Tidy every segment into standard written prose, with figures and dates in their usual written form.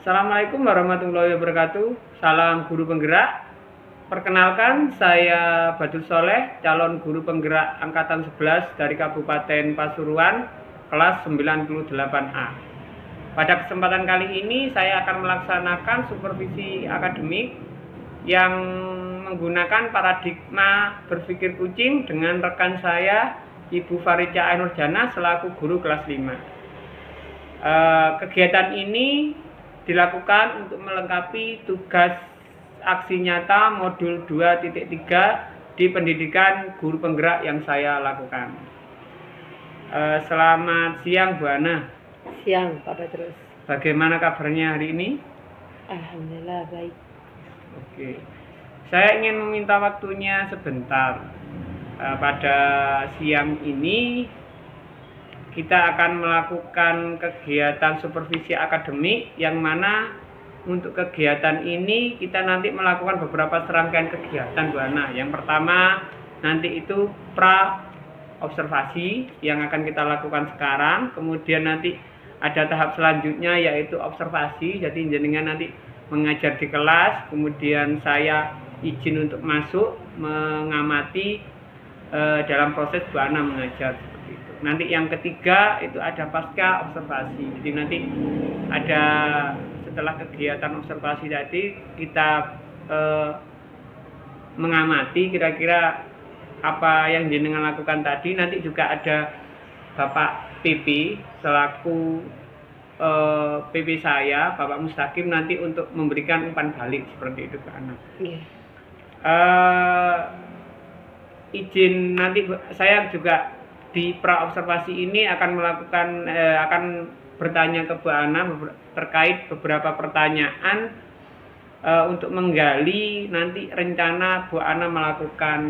Assalamualaikum warahmatullahi wabarakatuh. Salam guru penggerak. Perkenalkan, saya Badul Soleh, calon guru penggerak angkatan 11 dari Kabupaten Pasuruan, kelas 98A. Pada kesempatan kali ini saya akan melaksanakan supervisi akademik yang menggunakan paradigma berpikir kucing dengan rekan saya, Ibu Farica Ainurjana selaku guru kelas 5. Kegiatan ini dilakukan untuk melengkapi tugas aksi nyata modul 2.3 di pendidikan guru penggerak yang saya lakukan. Selamat siang Bu Ana. Siang Pak Petrus. Bagaimana kabarnya hari ini? Alhamdulillah baik. Oke, saya ingin meminta waktunya sebentar. Pada siang ini kita akan melakukan kegiatan supervisi akademik yang mana untuk kegiatan ini kita nanti melakukan beberapa serangkaian kegiatan Bu Ana. Yang pertama nanti itu pra observasi yang akan kita lakukan sekarang, kemudian nanti ada tahap selanjutnya yaitu observasi. Jadi jenengan nanti mengajar di kelas, kemudian saya izin untuk masuk mengamati dalam proses Bu Ana mengajar. Nanti yang ketiga itu ada pasca observasi. Jadi nanti ada setelah kegiatan observasi tadi kita mengamati kira-kira apa yang jenengan lakukan tadi. Nanti juga ada Bapak PP selaku PP saya, Bapak Mustaqim, nanti untuk memberikan umpan balik seperti itu ke anak. Izin nanti saya juga di pra observasi ini akan melakukan akan bertanya ke Bu Ana terkait beberapa pertanyaan untuk menggali nanti rencana Bu Ana melakukan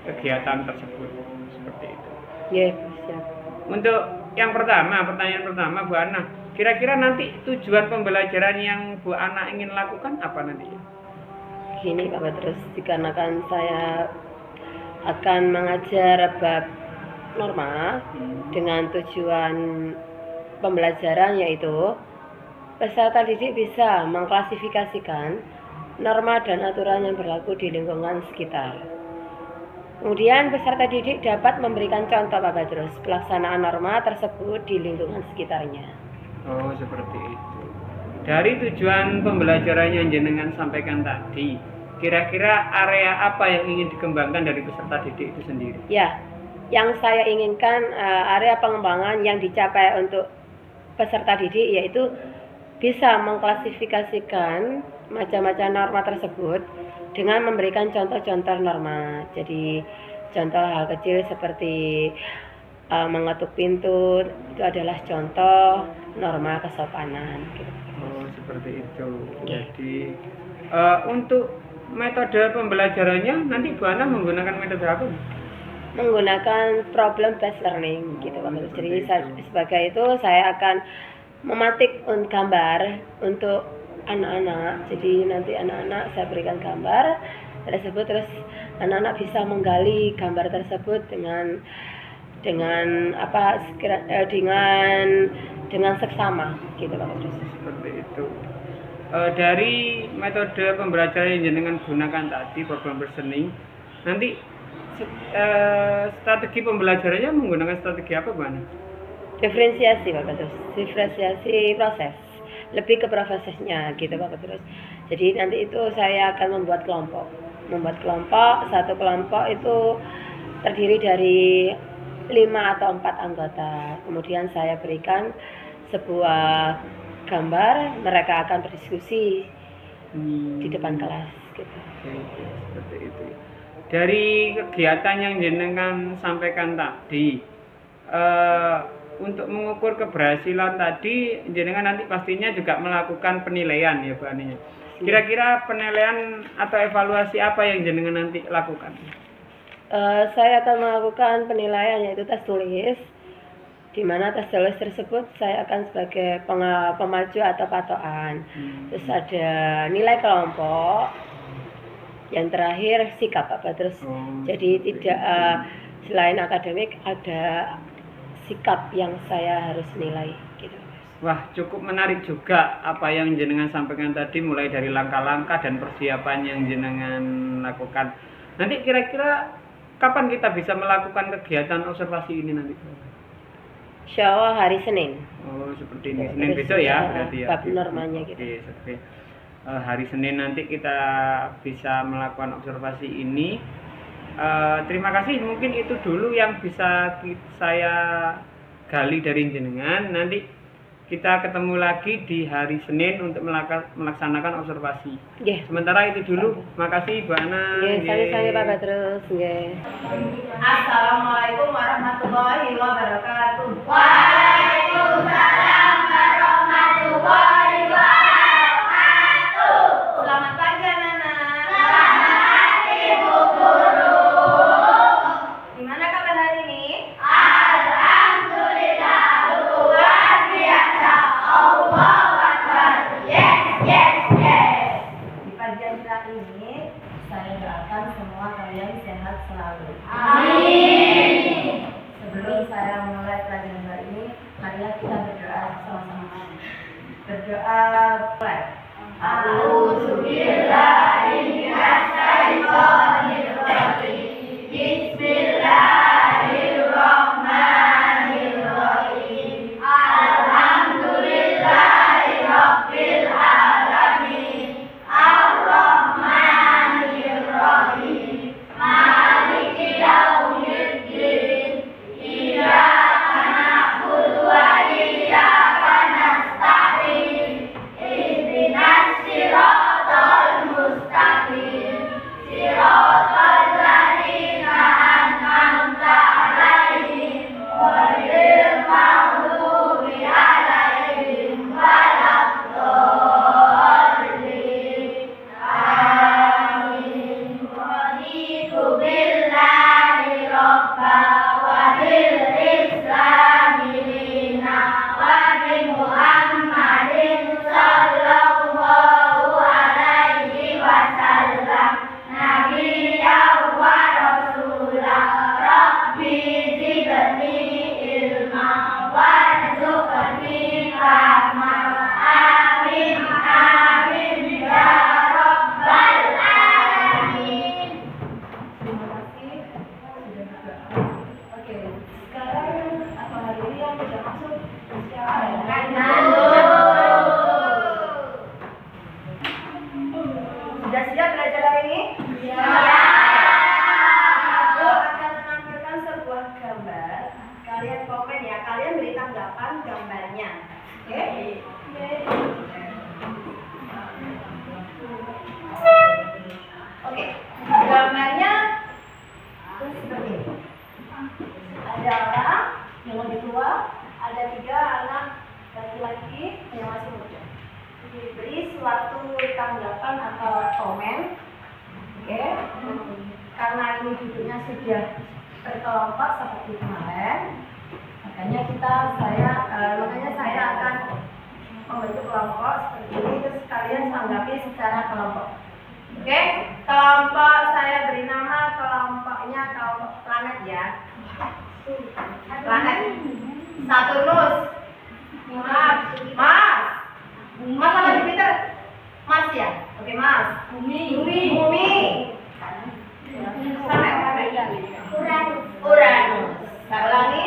kegiatan tersebut seperti itu. Ya, siap. Untuk yang pertama, pertanyaan pertama Bu Ana, kira-kira nanti tujuan pembelajaran yang Bu Ana ingin lakukan apa nanti? Gini Pak Petrus, dikarenakan saya akan mengajar bab norma dengan tujuan pembelajaran yaitu peserta didik bisa mengklasifikasikan norma dan aturan yang berlaku di lingkungan sekitar. Kemudian peserta didik dapat memberikan contoh Pak Petrus pelaksanaan norma tersebut di lingkungan sekitarnya. Oh, seperti itu. Dari tujuan pembelajaran yang jenengan sampaikan tadi, kira-kira area apa yang ingin dikembangkan dari peserta didik itu sendiri? Ya, yang saya inginkan area pengembangan yang dicapai untuk peserta didik yaitu bisa mengklasifikasikan macam-macam norma tersebut dengan memberikan contoh-contoh norma. Jadi contoh hal kecil seperti mengetuk pintu itu adalah contoh norma kesopanan. Gitu. Oh, seperti itu. Jadi untuk metode pembelajarannya nanti Bu Ana menggunakan metode apa? Menggunakan problem based learning gitu Pak. Jadi sebagai itu saya akan mematik gambar untuk anak-anak. Jadi nanti anak-anak saya berikan gambar tersebut, terus anak-anak bisa menggali gambar tersebut dengan seksama gitu Pak. Seperti itu. Dari metode pembelajaran yang jenengan gunakan tadi, problem listening, nanti strategi pembelajarannya menggunakan strategi apa, Bu Ana? Diferensiasi Pak Petrus, diferensiasi proses, lebih ke prosesnya gitu Pak Petrus. Jadi nanti itu saya akan membuat kelompok, satu kelompok itu terdiri dari 5 atau 4 anggota. Kemudian saya berikan sebuah gambar, mereka akan berdiskusi di depan kelas gitu. Seperti itu. Dari kegiatan yang jenengan sampaikan tadi, untuk mengukur keberhasilan tadi, jenengan nanti pastinya juga melakukan penilaian ya Bu Ani. Kira-kira penilaian atau evaluasi apa yang jenengan nanti lakukan? Saya akan melakukan penilaian yaitu tes tulis, di mana tes tulis tersebut saya akan sebagai pemacu atau patokan. Terus ada nilai kelompok, yang terakhir sikap Pak Petrus. Jadi tidak selain akademik ada sikap yang saya harus nilai gitu. Wah, cukup menarik juga apa yang jenengan sampaikan tadi, mulai dari langkah-langkah dan persiapan yang jenengan lakukan. Nanti kira-kira kapan kita bisa melakukan kegiatan observasi ini nanti? Insya Allah hari Senin. Oh, seperti ini. Senin besok ya, berarti ya. Bab normanya gitu. Oke. Hari Senin nanti kita bisa melakukan observasi ini. Terima kasih, mungkin itu dulu yang bisa saya gali dari jenengan. Nanti kita ketemu lagi di hari Senin untuk melaksanakan observasi. Yeah. Sementara itu dulu. Makasih Bu Ana. Sami-sami Pak Badrus. Assalamualaikum warahmatullahi wabarakatuh. Waalaikumsalam warahmatullahi wabarakatuh. Selamat pagi anak-anak. Selamat pagi Bu Guru. Gimana kabar hari ini? Alhamdulillah luar biasa. Allahu Akbar. Yes. Di pagi cerah ini saya doakan semua kalian sehat selalu. Amin. Sebelum saya mulai pelajaran hari ini, marilah kita berdoa sama-sama. Berdoa mulai. A'udzubillahi minasyaitonir rajim. Bismillahirrahmanirrahim. Alhamdulillahirabbil alamin. Ar-Rahmanirrahim. Maliki yaumiddin. Iyyaka na'budu wa iyyaka nasta'in. Ihdinas siratal mustaqim. Siratal ladzina an'amta 'alaihim ghairil maghdubi 'alaihim waladdallin. Amin. Raditu billahi rabba wa bil islami dina wa bi Muhammadin sallallahu alaihi wasallam nabiyyan wa rasulah. Rabbi zidni ilma warzuqni rahmah. Amin ya rabbal alamin. Terima kasih sudah berdoa. Oke, sekarang apa hari ini yang sudah masuk Sudah siap belajar hari ini? Aku akan menampilkan sebuah gambar. Kalian komen ya, kalian beri tanggapan gambarnya. Oke? Oke, gambarnya seperti ini. Ada orang yang lebih tua, ada 3 anak laki-laki yang masih muda. Diberi suatu tanggapan atau komen. Oke, karena ini duduknya sudah berkelompok seperti kemarin, makanya saya akan membentuk kelompok seperti ini, terus kalian tanggapi secara kelompok. Oke, kelompok saya beri nama kelompoknya kelompok planet ya. Planet. Saturnus. Mars sama Jupiter. Mars ya. Oke, Mars. Bumi. Uranus. Saya ulangi.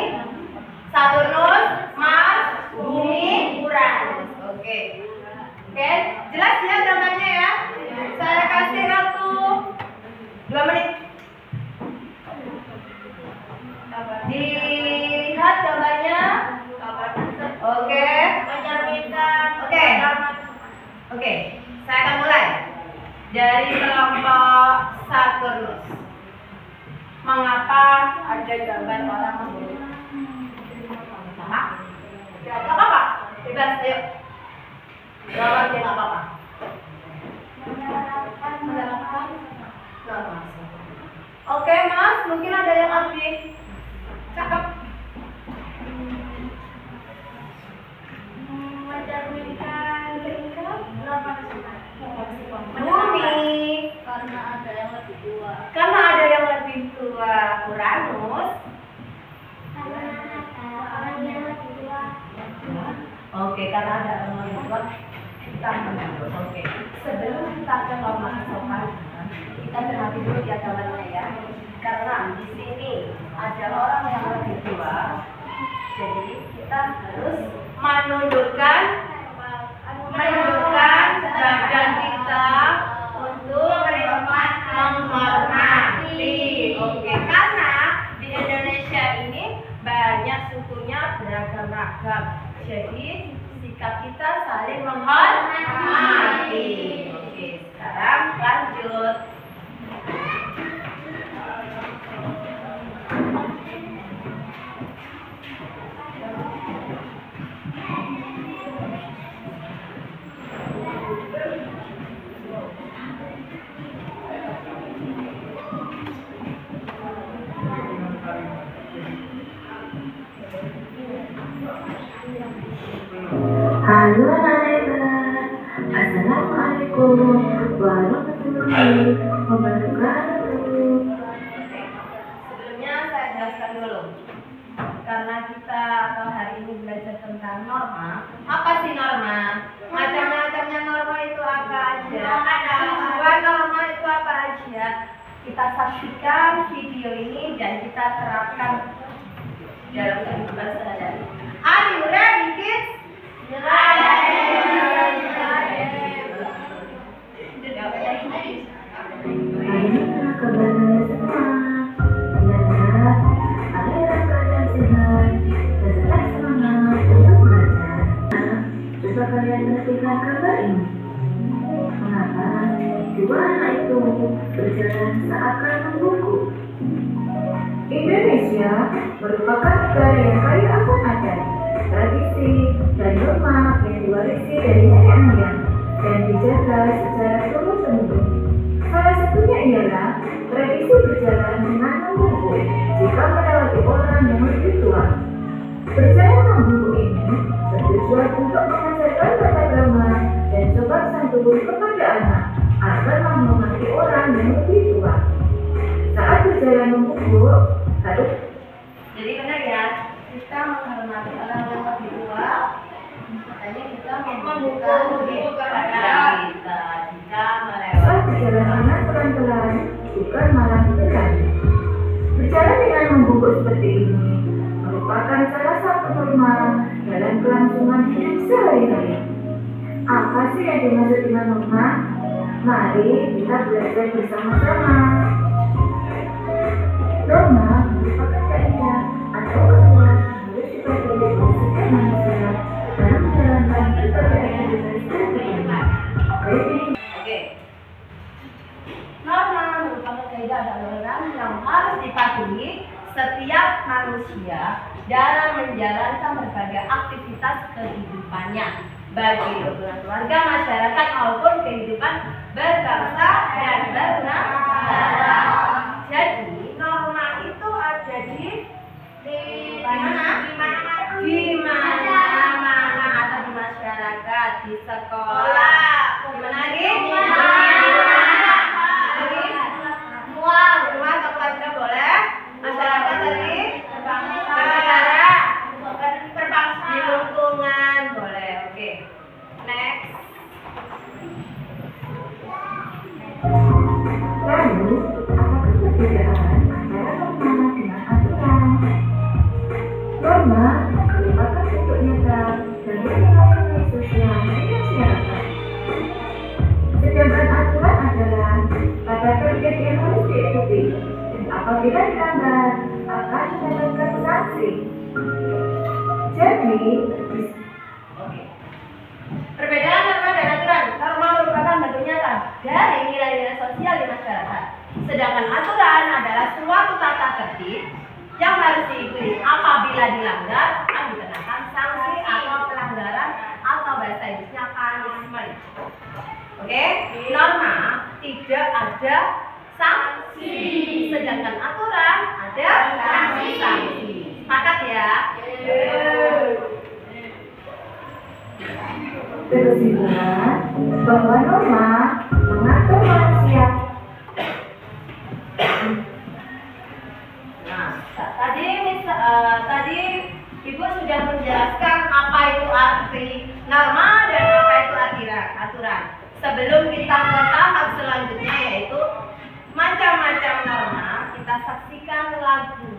Saturnus, Mars, Bumi, Uranus. Oke, jelas ya gambarnya ya. Saya kasih waktu 2 menit. Dilihat gambarnya. Oke. Saya akan mulai dari kelompok Saturnus. Mengapa ada gambar orang membunuh? Sama? Gak apa-apa. Bebas, ayo. Jawab aja gak apa-apa. Oke, Mas, mungkin ada yang lebih cakep. Mencerminkan tingkat berapa? Bumi. Karena ada yang lebih tua. Uranus. Oke, karena ada norma kita menurut. Oke, sebelum kita ke norma kesopanan, kita cermati dulu di agamanya ya. Karena di sini ada orang yang lebih tua, jadi kita harus menundukkan badan kita untuk menghormati. Oke, karena di Indonesia ini banyak sukunya beragam-ragam. Jadi sikap kita saling menghormati. Oke, sekarang lanjut. Halo anak-anak, Assalamualaikum warahmatullahi wabarakatuh. Sebelumnya saya jelaskan dulu. Karena kita hari ini belajar tentang norma. Apa sih norma? Macam-macamnya norma itu apa aja? Tujuan norma itu apa aja? Kita saksikan video ini dan kita terapkan dalam kehidupan sehari-hari. Are you ready, kids? Hari ini apa kabar kalian semua? Benar-benar ada dalam keadaan sehat dan tetap semangat untuk belajar. Coba kalian perhatikan kabar ini. Mengapa dua anak itu berjalan seakan membungkuk? Indonesia merupakan negara yang kaya akan adat, tradisi, dan norma yang diwarisi dari nenek moyang dan dijaga secara turun-temurun. Salah satunya ialah tradisi berjalan dengan membungkuk jika melewati orang yang lebih tua. Berjalan membungkuk ini bertujuan untuk mengajarkan tata krama dan sopan santun kepada anak agar menghormati orang yang lebih tua. Saat berjalan membungkuk, harus Jadi benar ya, kita menghormati orang yang lebih tua. Makanya kita membungkuk kepada kita jika melewati. saat berjalan dengan pelan-pelan, bukan malah berlari. Berjalan dengan membungkuk seperti ini merupakan salah satu norma dalam kelangsungan hidup sehari-hari. Apa sih yang dimaksud dengan norma? Mari kita belajar bersama-sama. Norma merupakan kaidah atau aturan yang harus dipelajari oleh setiap manusia dalam menjalankan berbagai aktivitas sehari-hari. Oke. Norma merupakan kaidah dan aturan yang harus dipatuhi setiap manusia dalam menjalankan berbagai aktivitas kehidupannya, baik kehidupan keluarga, masyarakat maupun kehidupan berbangsa dan bernegara. Jadi norma itu ada di mana? Di mana-mana atau di masyarakat, di sekolah. Di mana lagi? Rumah tempat kerja boleh. Masyarakat tadi. Negara. Di lingkungan boleh. Oke. Next. Lalu, apakah perbedaan antara norma dengan aturan? Norma merupakan bentuk nyata dari nilai-nilai sosial di masyarakat. Sedangkan aturan adalah tata tertib yang harus diikuti dan apabila dilanggar akan mendapatkan sanksi. Jadi, Oke. Perbedaan norma dan aturan. Norma merupakan bentuk nyata dari nilai-nilai sosial di masyarakat. Sedangkan aturan adalah suatu tata tertib yang harus diikuti. Apabila dilanggar, akan dikenakan sanksi atau pelanggaran atau bahasa Inggrisnya punishment. Oke, norma tidak ada sanksi, sedangkan aturan ada sanksi. Sepakat ya? kesimpulan bahwa norma mengatur manusia. Nah, tadi Ibu sudah menjelaskan apa itu arti norma dan apa itu aturan. Sebelum kita ke tahap selanjutnya yaitu macam-macam norma, kita saksikan lagu.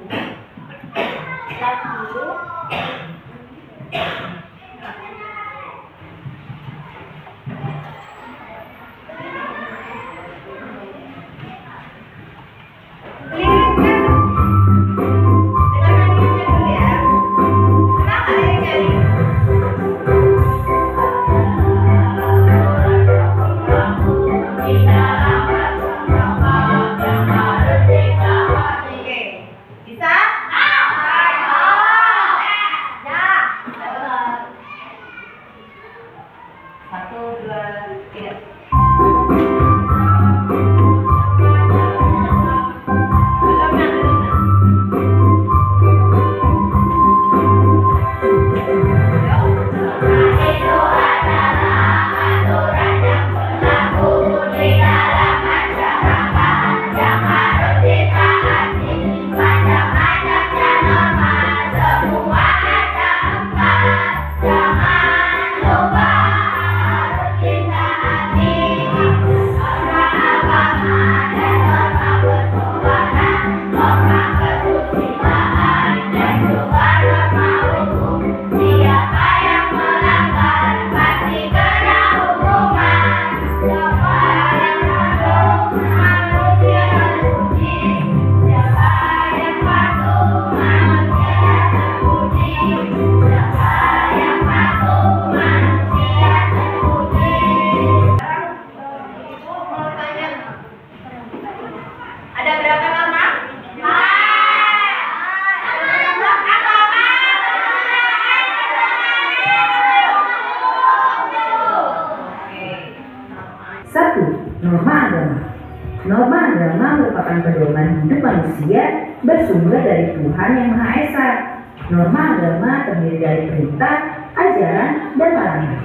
Ada berapa norma? Satu, norma agama. Norma agama merupakan pedoman hidup manusia bersumber dari Tuhan Yang Maha Esa. Norma agama terdiri dari perintah, ajaran, dan larangan.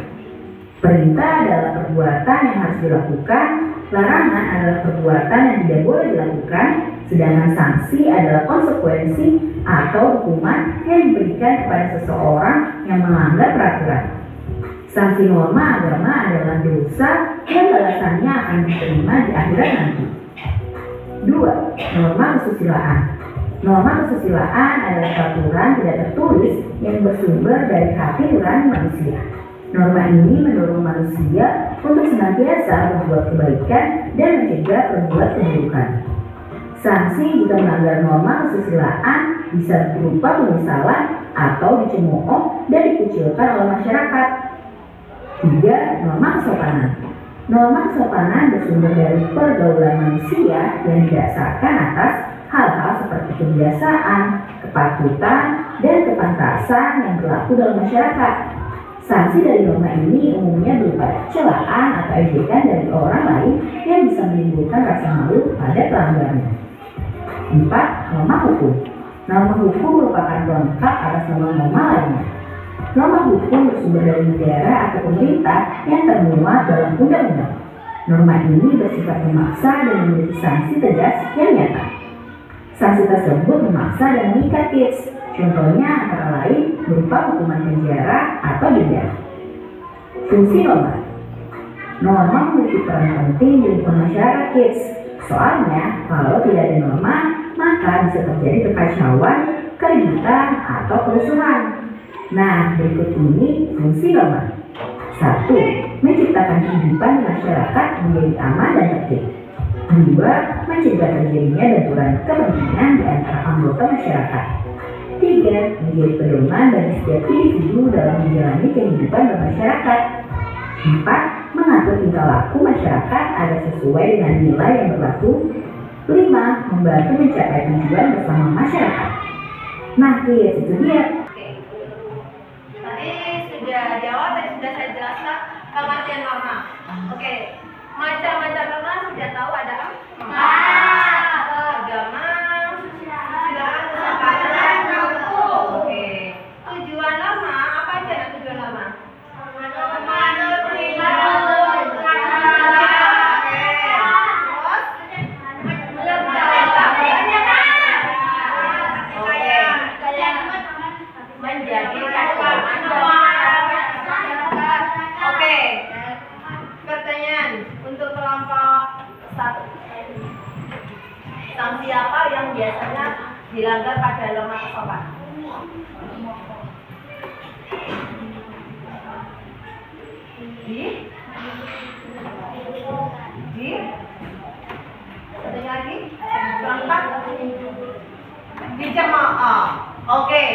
Perintah adalah perbuatan yang harus dilakukan, larangan adalah perbuatan yang tidak boleh dilakukan, sedangkan sanksi adalah konsekuensi atau hukuman yang diberikan kepada seseorang yang melanggar peraturan. Sanksi norma agama adalah dosa yang balasannya akan diterima di akhirat nanti. 2. Norma kesusilaan. Norma kesusilaan adalah peraturan tidak tertulis yang bersumber dari hati nurani manusia. Norma ini mendorong manusia untuk senantiasa berbuat kebaikan dan mencegah berbuat keburukan. Sanksi jika melanggar norma kesusilaan bisa berupa penyesalan atau dicemooh dan dikucilkan oleh masyarakat. 3. Norma kesopanan. Norma kesopanan bersumber dari pergaulan manusia yang didasarkan atas hal-hal seperti kebiasaan, kepatutan, dan kepantasan yang berlaku dalam masyarakat. Sanksi dari norma ini umumnya berupa celaan atau ejekan dari orang lain yang bisa menimbulkan rasa malu pada pelanggarnya. 4. Norma hukum. Norma hukum merupakan pelengkap atas norma-norma lainnya. Norma hukum bersumber dari negara atau pemerintah yang termuat dalam undang-undang. Norma ini bersifat memaksa dan memiliki sanksi tegas yang nyata. Sanksi tersebut memaksa dan mengikat kids. Contohnya antara lain berupa hukuman penjara atau denda. Fungsi norma. Norma memiliki peran penting di lingkungan masyarakat kids. Soalnya kalau tidak ada norma, maka bisa terjadi kekacauan, keributan, atau kerusuhan. Nah, berikut ini fungsi norma. 1. Menciptakan kehidupan di masyarakat menjadi aman dan tertib. 2. Mencegah terjadinya benturan kepentingan di antara anggota masyarakat. 3. Menjadi pedoman bagi setiap individu dalam menjalani kehidupan bermasyarakat. 4. Mengatur tingkah laku masyarakat agar sesuai dengan nilai yang berlaku. 5. Membantu mencapai tujuan bersama masyarakat. Nah, itu dia. Sudah di awal tadi sudah saya jelaskan pengertian norma. Oke, macam-macam norma sudah tahu ada agama, kesopanan, hukum. Oke, tujuan norma apa aja? Tujuan norma? dilanggar pada norma kesopanan. Satunya lagi, kelompok dijemaah. Oke,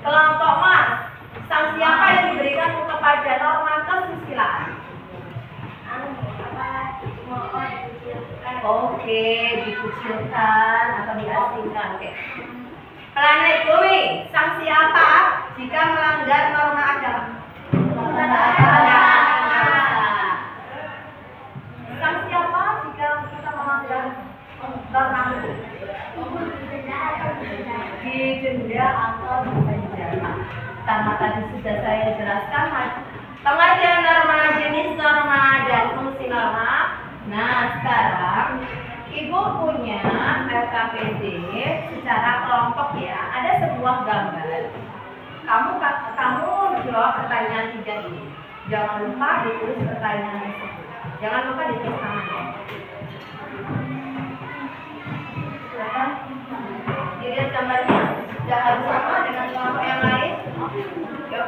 kelompok Mas, sanksi apa yang diberikan kepada norma kesusilaan? Oke, dikucilkan atau diasingkan. Oke. Planet Bumi, sanksi apa jika melanggar norma agama? Sanksi apa jika kita melanggar norma agama? Didenda atau dipenjara. Karena tadi sudah saya jelaskan pengertian norma, jenis norma, dan fungsi norma. Nah, sekarang Ibu punya LKPD secara kelompok ya. Ada sebuah gambar. Kamu jawab pertanyaan 3 ini. Jangan lupa ditulis pertanyaan tersebut. Jangan lupa ditulis namanya. Silakan. Dilihat gambarnya. Sudah harus sama dengan kelompok yang lain. Yuk.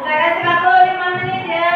Saya kasih waktu 5 menit ya.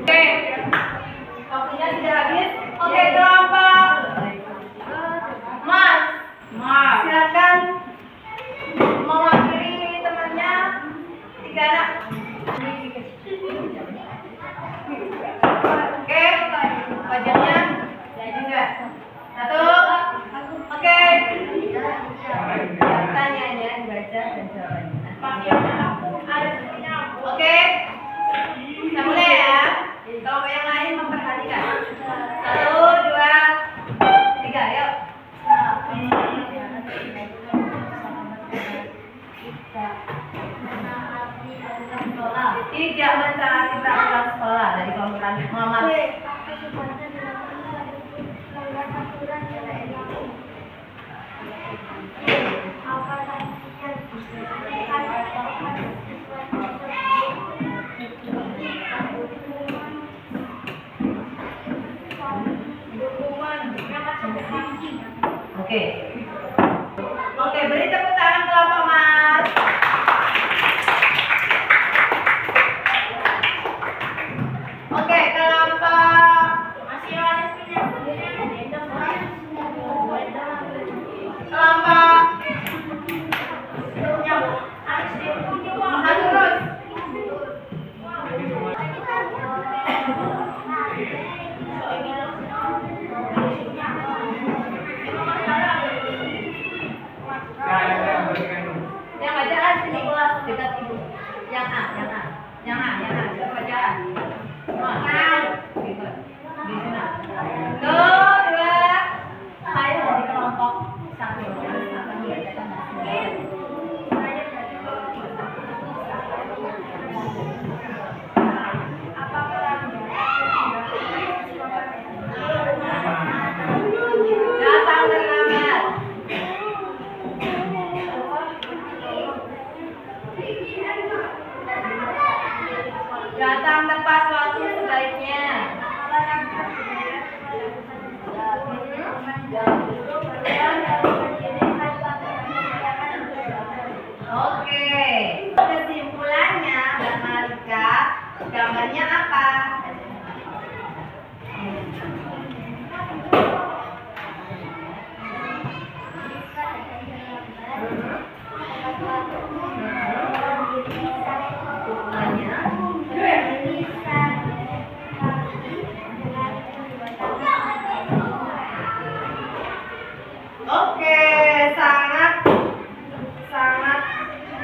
Oke, waktunya sudah habis. Oke, kelompok Mas, silakan mewakili temannya 3 anak. Oke, wajahnya juga 1. Oke, pertanyaannya dibaca dan jawabannya. Oke, kita mulai ya. Kalau yang lain memperhatikan. 1, 2, 3, yuk. Tidak mencari peraturan sekolah dari kelompok Muhammad. Oke, beri tepuk tangan kelompok Mas. Oke, kelompok kelompok Oke, kesimpulannya Mbak Malika, gambarnya apa? Oke, sangat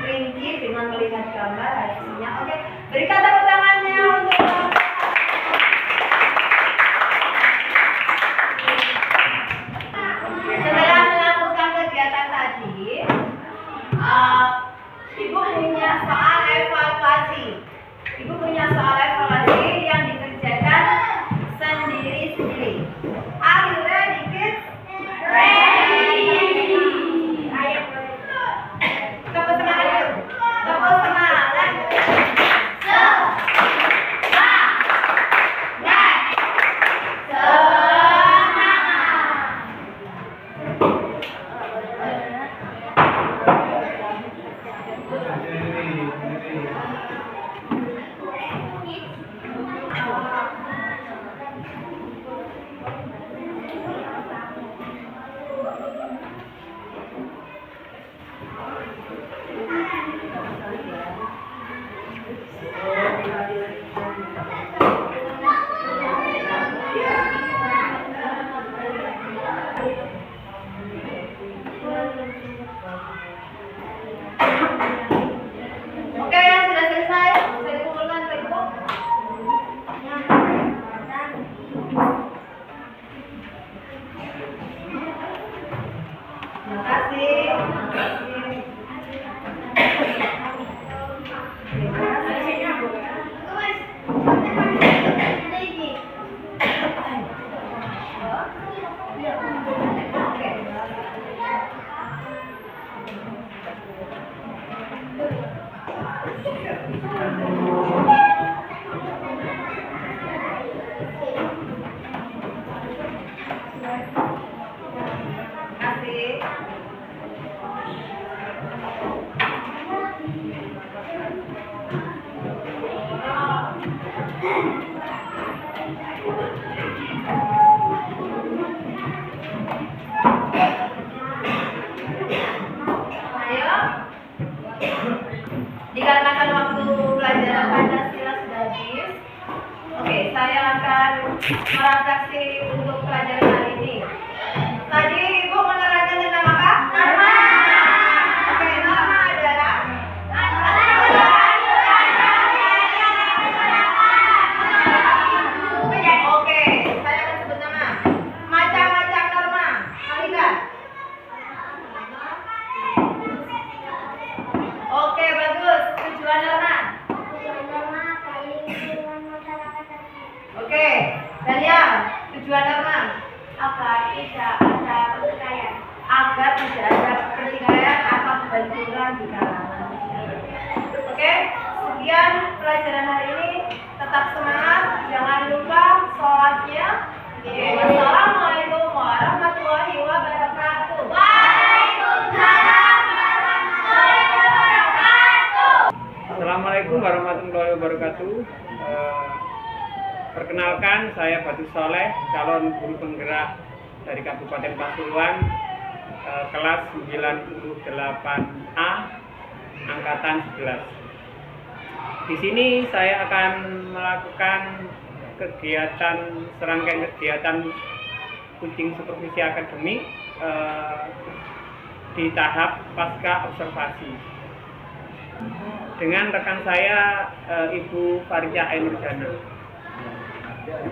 rinci dengan melihat gambar hasilnya. Oke, berikan tepuk tangannya untuk setelah melakukan kegiatan tadi, Ibu punya soal evaluasi. Ibu punya soal evaluasi yang dikerjakan sendiri-sendiri. Are you ready, kids? Ready. Ayo. Tepuk semangat dulu. Tepuk semangat. Oke, yang sudah selesai, bisa dikumpulkan ke Ibu. Terima kasih. Kasih. Ayo. Dikarenakan waktu pelajaran Pancasila sudah habis, oke, saya akan merefleksi untuk pelajaran hari ini. Tadi Ibu menerangkan tentang apa? Norma. Oke, norma adalah oke, saya akan sebut nama. Macam-macam norma. Malika. Oke, bagus. Tujuan norma. Oke, Daniel. Tujuan norma. Agar tidak ada pertikaian. Agar tidak ada pertikaian atau benturan di kalangan masyarakat. Oke, sekian pelajaran hari ini. Tetap semangat. Jangan lupa sholatnya. Wassalamualaikum warahmatullahi wabarakatuh. Waalaikumsalam warahmatullahi wabarakatuh. Assalamualaikum warahmatullahi wabarakatuh. Perkenalkan, saya Batu Soleh, calon guru penggerak dari Kabupaten Pasuruan, kelas 98A, angkatan 11. Di sini saya akan melakukan serangkaian kegiatan kucing supervisi akademik di tahap pasca observasi dengan rekan saya Ibu Farja Ainurjana.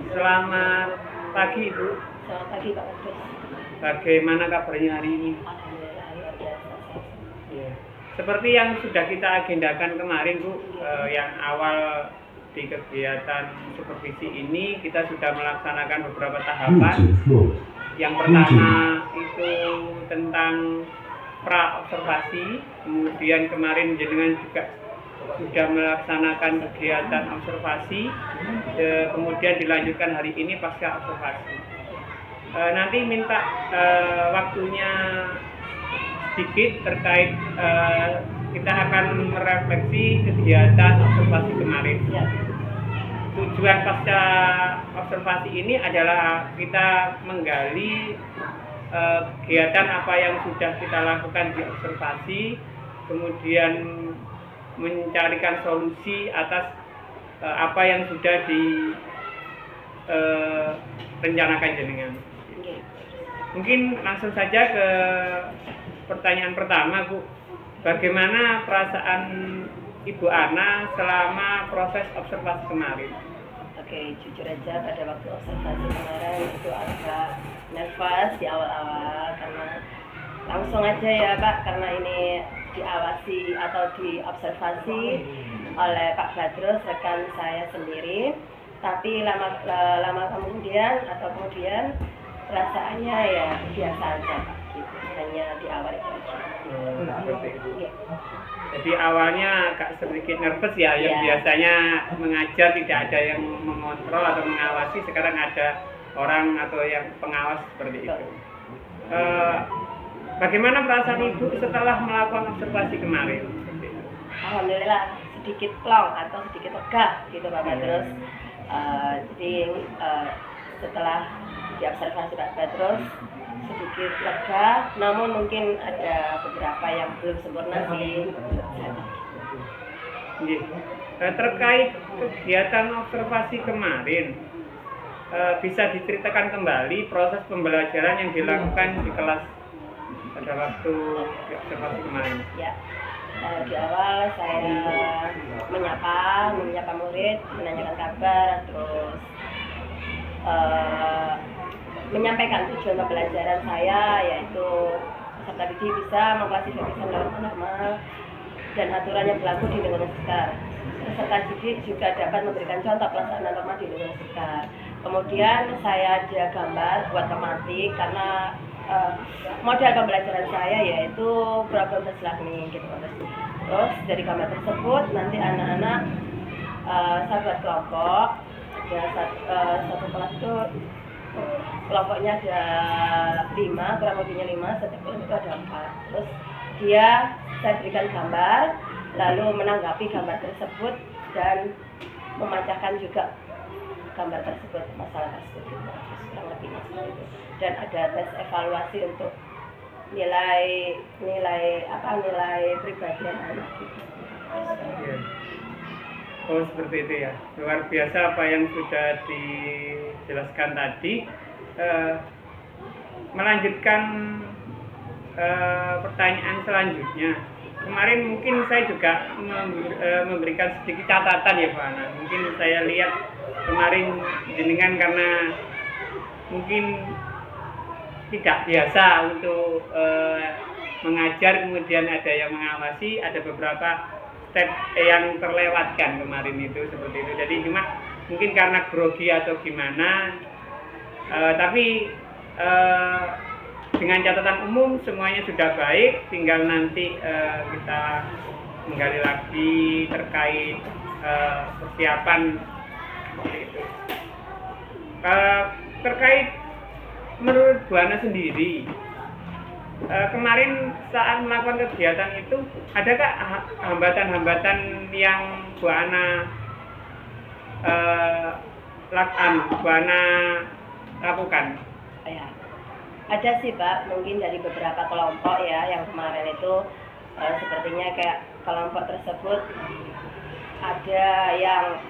Selamat pagi Ibu. Selamat pagi Pak Badrus. Bagaimana kabarnya hari ini? Alhamdulillah luar biasa. Ya. Seperti yang sudah kita agendakan kemarin Bu, yang awal di kegiatan supervisi ini kita sudah melaksanakan beberapa tahapan. Yang pertama itu tentang pra observasi, kemudian kemarin jenengan juga sudah melaksanakan kegiatan observasi, kemudian dilanjutkan hari ini pasca observasi. nanti minta waktunya sedikit terkait kita akan merefleksi kegiatan observasi kemarin. Ya. Tujuan pasca observasi ini adalah kita menggali kegiatan apa yang sudah kita lakukan di observasi, kemudian mencarikan solusi atas apa yang sudah direncanakan jenengan. Mungkin langsung saja ke pertanyaan pertama, Bu. Bagaimana perasaan Ibu Ana selama proses observasi kemarin? Oke, jujur aja pada waktu observasi kemarin itu agak nervous di awal-awal karena langsung aja ya Pak, karena ini diawasi atau diobservasi oleh Pak Badrus rekan saya sendiri. Tapi lama kemudian perasaannya ya biasa aja Pak, gitu. Hanya di awal itu aja. Seperti itu. Ya. Jadi awalnya agak sedikit nervous ya, yang biasanya mengajar tidak ada yang mengontrol atau mengawasi, sekarang ada orang atau yang pengawas seperti itu. Bagaimana perasaan Ibu setelah melakukan observasi kemarin? Alhamdulillah sedikit plong atau sedikit lega gitu Pak Badrus. Jadi setelah diobservasi Pak Badrus sedikit lega, namun mungkin ada beberapa yang belum sempurna sih. Terkait kegiatan observasi kemarin, bisa diceritakan kembali proses pembelajaran yang dilakukan di kelas pada waktu observasi kemarin? Ya, di awal saya menyapa murid, menanyakan kabar, terus menyampaikan tujuan pembelajaran saya, yaitu peserta didik bisa mengklasifikasikan norma normal dan aturan yang berlaku di lingkungan sekitar. Peserta didik juga dapat memberikan contoh pelaksanaan norma di lingkungan sekitar. Kemudian saya ada gambar buat tematik karena model pembelajaran saya yaitu problem learning gitu. Terus dari gambar tersebut nanti anak-anak saya buat kelompok. Ada satu kelas itu kelompoknya ada 5, kurang lebihnya 5, setiap kelompok itu ada 4. Terus saya berikan gambar, lalu menanggapi gambar tersebut dan memecahkan juga gambar tersebut, masalah tersebut gitu. Kurang lebihnya seperti itu. Dan ada tes evaluasi untuk nilai pribadi anak gitu. Oh seperti itu ya, luar biasa apa yang sudah dijelaskan tadi. Melanjutkan pertanyaan selanjutnya, kemarin mungkin saya juga memberikan sedikit catatan ya Pak Ana. Mungkin saya lihat kemarin jenengan karena mungkin tidak biasa untuk mengajar, kemudian ada yang mengawasi, ada beberapa step yang terlewatkan kemarin itu seperti itu. Jadi cuma mungkin karena grogi atau gimana, tapi dengan catatan umum semuanya sudah baik, tinggal nanti kita menggali lagi terkait persiapan seperti itu. Terkait menurut Bu Ana sendiri, kemarin saat melakukan kegiatan itu adakah hambatan-hambatan yang Bu Ana lakukan? Ya, ada sih Pak, mungkin dari beberapa kelompok ya yang kemarin itu sepertinya kayak kelompok tersebut ada yang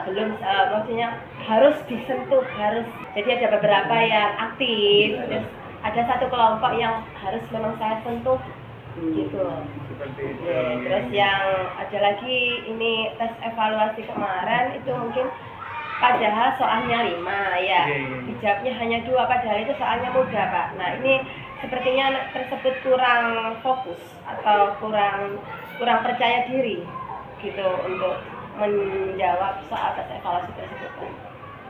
belum maksudnya harus disentuh, jadi ada beberapa yang aktif, terus ada satu kelompok yang harus memang saya sentuh gitu. Seperti itu. Terus yang ada lagi ini tes evaluasi kemarin itu mungkin padahal soalnya 5 ya, dijawabnya hanya 2, padahal itu soalnya mudah Pak. Nah ini sepertinya tersebut kurang fokus atau kurang percaya diri gitu untuk menjawab soal tes evaluasi tersebut Pak.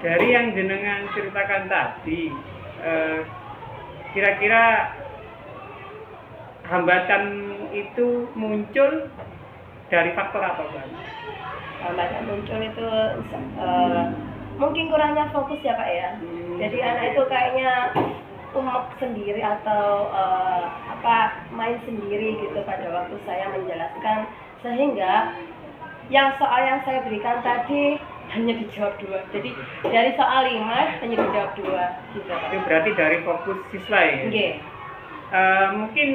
Dari yang jenengan ceritakan tadi, kira-kira hambatan itu muncul dari faktor apa Pak? Hambatan muncul itu mungkin kurangnya fokus ya Pak ya. Jadi anak itu kayaknya umek sendiri atau main sendiri gitu pada waktu saya menjelaskan, sehingga soal yang saya berikan tadi hanya dijawab 2. Jadi dari soal 5 hanya dijawab 2 gitu Pak. Itu berarti dari fokus siswa ya? Nggih. Mungkin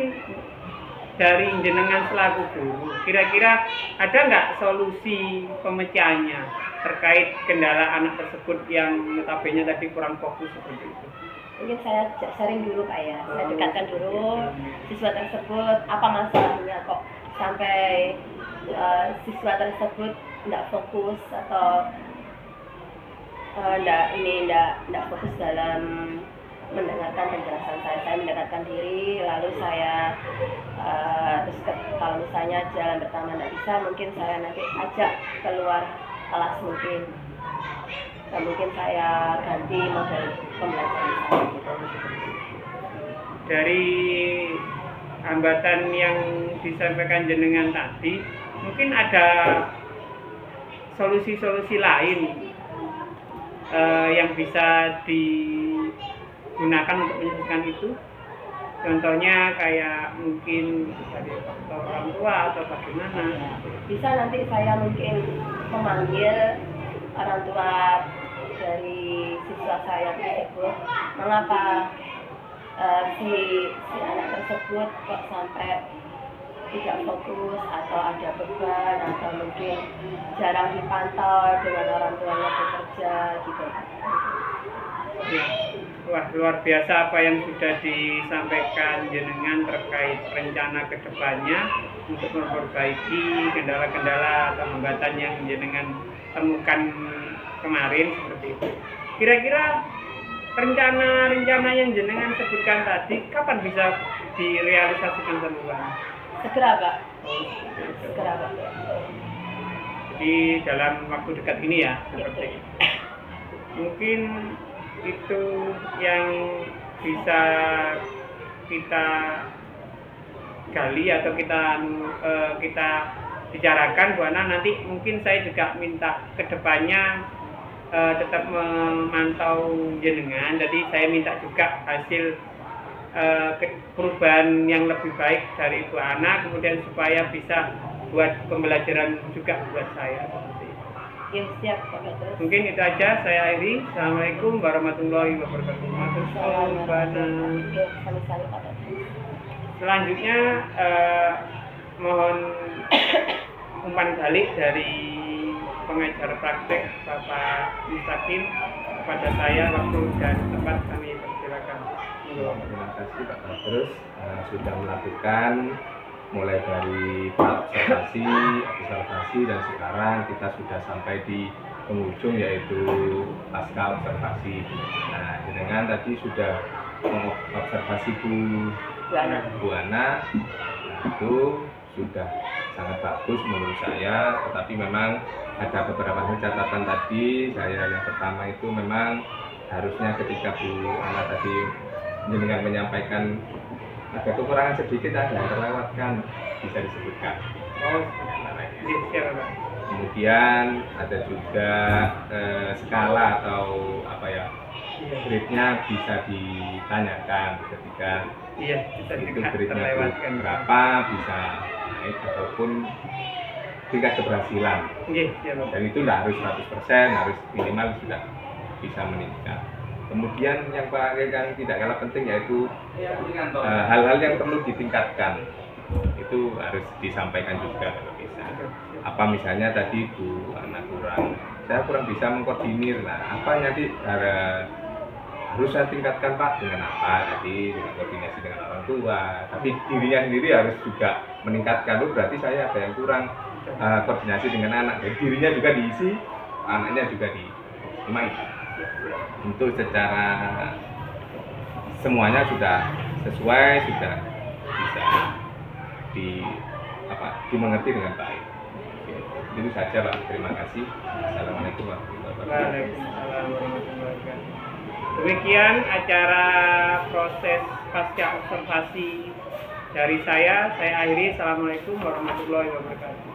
dari jenengan selaku guru, kira-kira ada nggak solusi pemecahannya terkait kendala anak tersebut yang notabene tadi kurang fokus seperti itu? Mungkin saya sharing dulu Pak ya, saya dekatkan dulu siswa tersebut, apa masalahnya kok sampai siswa tersebut tidak fokus atau tidak fokus dalam mendengarkan penjelasan saya mendekatkan diri, lalu saya kalau misalnya jalan pertama tidak bisa, mungkin saya nanti ajak keluar kelas mungkin. Dan mungkin saya ganti model pembelajaran saya gitu. Dari hambatan yang disampaikan jenengan tadi, mungkin ada solusi-solusi lain yang bisa digunakan untuk menyelesaikan itu. Contohnya kayak mungkin dari faktor orang tua atau bagaimana? Bisa nanti saya mungkin memanggil orang tua dari siswa saya tersebut, mengapa si anak tersebut kok sampai tidak fokus atau ada beban atau mungkin jarang dipantau dengan orang tuanya bekerja gitu. Ya. Wah, luar biasa apa yang sudah disampaikan jenengan terkait rencana kedepannya untuk memperbaiki kendala-kendala atau hambatan yang jenengan temukan kemarin seperti itu. Kira-kira rencana yang jenengan sebutkan tadi kapan bisa direalisasikan semua? Segera Pak. Segera Pak. Jadi dalam waktu dekat ini ya, seperti itu. Mungkin itu yang bisa kita gali atau kita bicarakan. Bu Ana, nanti mungkin saya juga minta kedepannya tetap memantau jenengan. Jadi saya minta juga hasil perubahan yang lebih baik dari Ibu Ana, kemudian supaya bisa buat pembelajaran juga buat saya. Ya, siap Pak. Mungkin itu aja, saya akhiri. Assalamualaikum warahmatullahi wabarakatuh. Matur suwun. Selanjutnya mohon umpan balik dari pengajar praktek Bapak Mustaqim kepada saya, waktu dan tempat kami persilakan. Terima kasih Pak Badrus sudah melakukan mulai dari observasi dan sekarang kita sudah sampai di penghujung yaitu pasca observasi. Nah, jenengan tadi sudah mengobservasi Bu Ana, itu sudah sangat bagus menurut saya, tetapi memang ada beberapa catatan tadi. Saya yang pertama itu memang harusnya ketika Bu Ana tadi jenengan menyampaikan ada kekurangan sedikit, ada yang terlewatkan, bisa disebutkan. Kemudian ada juga skala atau grade-nya bisa ditanyakan ketika itu grade-nya berapa, bisa naik ataupun tingkat keberhasilan. Dan itu tidak harus 100%, harus minimal sudah bisa meningkat. Kemudian yang tidak kalah penting yaitu hal-hal yang perlu ditingkatkan, itu harus disampaikan juga kalau bisa. Apa misalnya tadi Bu Ana saya kurang bisa mengkoordinir. Nah, apa nanti harus saya tingkatkan Pak, dengan apa tadi, dengan koordinasi dengan orang tua. Tapi dirinya sendiri harus juga meningkatkan. Berarti saya ada yang kurang koordinasi dengan anak. Jadi dirinya juga diisi, anaknya juga dimainkan. Untuk secara semuanya sudah sesuai, sudah bisa dimengerti dengan baik. Itu saja Pak, terima kasih. Assalamualaikum warahmatullahi wabarakatuh. Waalaikumsalam warahmatullahi wabarakatuh. Demikian acara proses pasca observasi dari saya akhiri. Assalamualaikum warahmatullahi wabarakatuh.